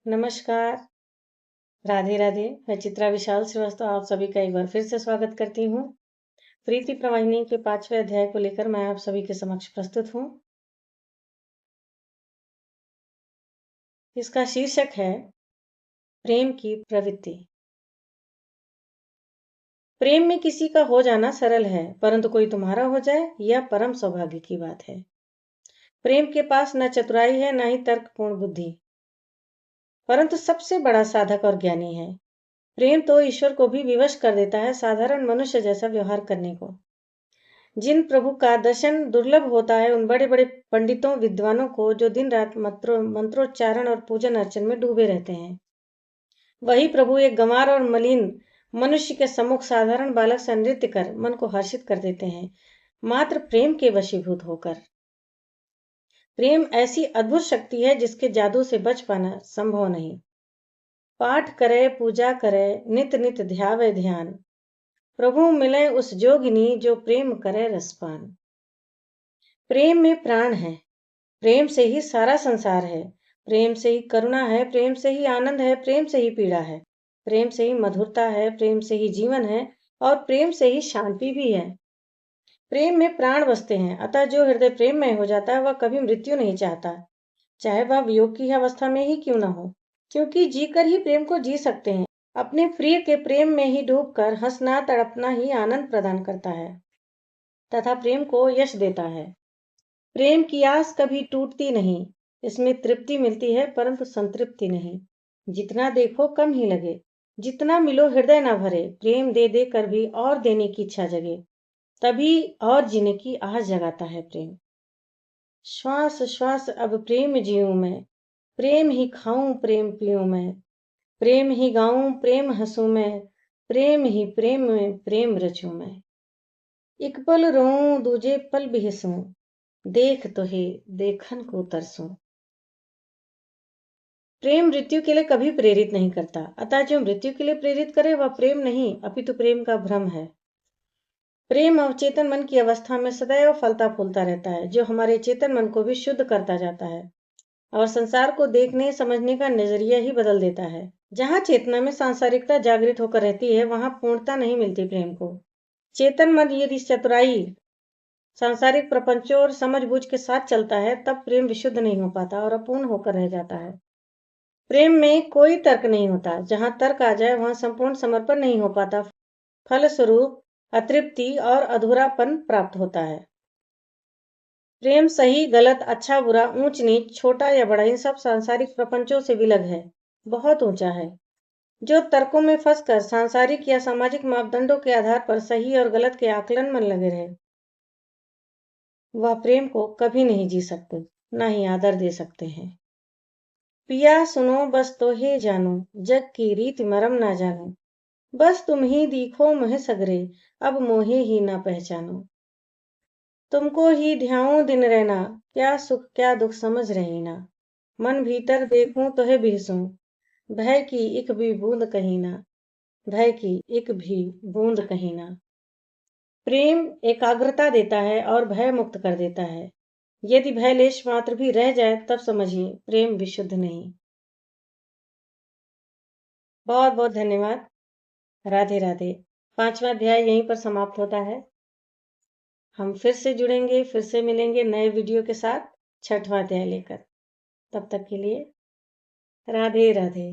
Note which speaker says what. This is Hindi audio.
Speaker 1: नमस्कार, राधे राधे। मैं चित्रा विशाल श्रीवास्तव आप सभी का एक बार फिर से स्वागत करती हूँ। प्रीति प्रवाहिनी के 5वें अध्याय को लेकर मैं आप सभी के समक्ष प्रस्तुत हूँ। इसका शीर्षक है प्रेम की प्रवृत्ति। प्रेम में किसी का हो जाना सरल है, परंतु कोई तुम्हारा हो जाए यह परम सौभाग्य की बात है। प्रेम के पास न चतुराई है न ही तर्कपूर्ण बुद्धि, परंतु सबसे बड़ा साधक और ज्ञानी है। प्रेम तो ईश्वर को भी विवश कर देता है साधारण मनुष्य जैसा व्यवहार करने को। जिन प्रभु का दर्शन दुर्लभ होता है उन बड़े बड़े पंडितों विद्वानों को जो दिन रात मंत्रोच्चारण और पूजन अर्चन में डूबे रहते हैं, वही प्रभु एक गंवार और मलिन मनुष्य के सम्मुख साधारण बालक सा नृत्य कर मन को हर्षित कर देते हैं, मात्र प्रेम के वशीभूत होकर। प्रेम ऐसी अद्भुत शक्ति है जिसके जादू से बच पाना संभव नहीं। पाठ करे पूजा करे नित नित ध्यावे ध्यान, प्रभु मिले उस जोगिनी जो प्रेम करे रसपान। प्रेम में प्राण है, प्रेम से ही सारा संसार है, प्रेम से ही करुणा है, प्रेम से ही आनंद है, प्रेम से ही पीड़ा है, प्रेम से ही मधुरता है, प्रेम से ही जीवन है और प्रेम से ही शांति भी है। प्रेम में प्राण बसते हैं, अतः जो हृदय प्रेममय हो जाता है वह कभी मृत्यु नहीं चाहता, चाहे वह वियोग की अवस्था में ही क्यों न हो, क्योंकि जीकर ही प्रेम को जी सकते हैं। अपने प्रिय के प्रेम में ही डूबकर हंसना तड़पना ही आनंद प्रदान करता है तथा प्रेम को यश देता है। प्रेम की आस कभी टूटती नहीं, इसमें तृप्ति मिलती है परंतु संतृप्ति नहीं। जितना देखो कम ही लगे, जितना मिलो हृदय न भरे, प्रेम दे दे कर भी और देने की इच्छा जगे, तभी और जीने की आस जगाता है प्रेम। श्वास श्वास अब प्रेम जीऊं मैं, प्रेम ही खाऊं प्रेम पीऊं मैं, प्रेम ही गाऊं प्रेम हंसूं मैं, प्रेम ही प्रेम में प्रेम रचूं मैं। एक पल रोऊं दूजे पल बिहसूं, देख तो हे देखन को तरसूं। प्रेम मृत्यु के लिए कभी प्रेरित नहीं करता, अतः जो मृत्यु के लिए प्रेरित करे वह प्रेम नहीं अपितु प्रेम का भ्रम है। प्रेम अवचेतन मन की अवस्था में सदैव फलता फूलता रहता है, जो हमारे चेतन मन को भी शुद्ध करता जाता है और संसार को देखने समझने का नजरिया ही बदल देता है। जहाँ चेतना में सांसारिकता जागृत होकर रहती है वहां पूर्णता नहीं मिलती प्रेम को। चेतन मन यदि चतुराई सांसारिक प्रपंचों और समझबूझ के साथ चलता है तब प्रेम विशुद्ध नहीं हो पाता और अपूर्ण होकर रह जाता है। प्रेम में कोई तर्क नहीं होता, जहां तर्क आ जाए वहां संपूर्ण समर्पण नहीं हो पाता, फलस्वरूप अतृप्ति और अधूरापन प्राप्त होता है। प्रेम सही गलत अच्छा बुरा ऊंच नीच छोटा या बड़ा इन सब सांसारिक प्रपंचों से विलग है, बहुत ऊंचा है। जो तर्कों में फंसकर सांसारिक या सामाजिक मापदंडों के आधार पर सही और गलत के आकलन में लगे रहे, वह प्रेम को कभी नहीं जी सकते, न ही आदर दे सकते हैं। पिया सुनो बस तो हे जानो, जग की रीत मरम ना जानो, बस तुम ही दिखो मोहे सगरे, अब मोहे ही ना पहचानो। तुमको ही ध्याऊं दिन रहना, क्या सुख क्या दुख समझ रही ना, मन भीतर देखूं तो है बिहसूं, भय की एक भी बूंद कहीं ना, भय की एक भी बूंद कहीं ना। प्रेम एकाग्रता देता है और भय मुक्त कर देता है। यदि भय लेश मात्र भी रह जाए तब समझिए प्रेम विशुद्ध नहीं। बहुत बहुत धन्यवाद। राधे राधे। 5वां अध्याय यहीं पर समाप्त होता है। हम फिर से जुड़ेंगे, फिर से मिलेंगे नए वीडियो के साथ 6वां अध्याय लेकर। तब तक के लिए राधे राधे।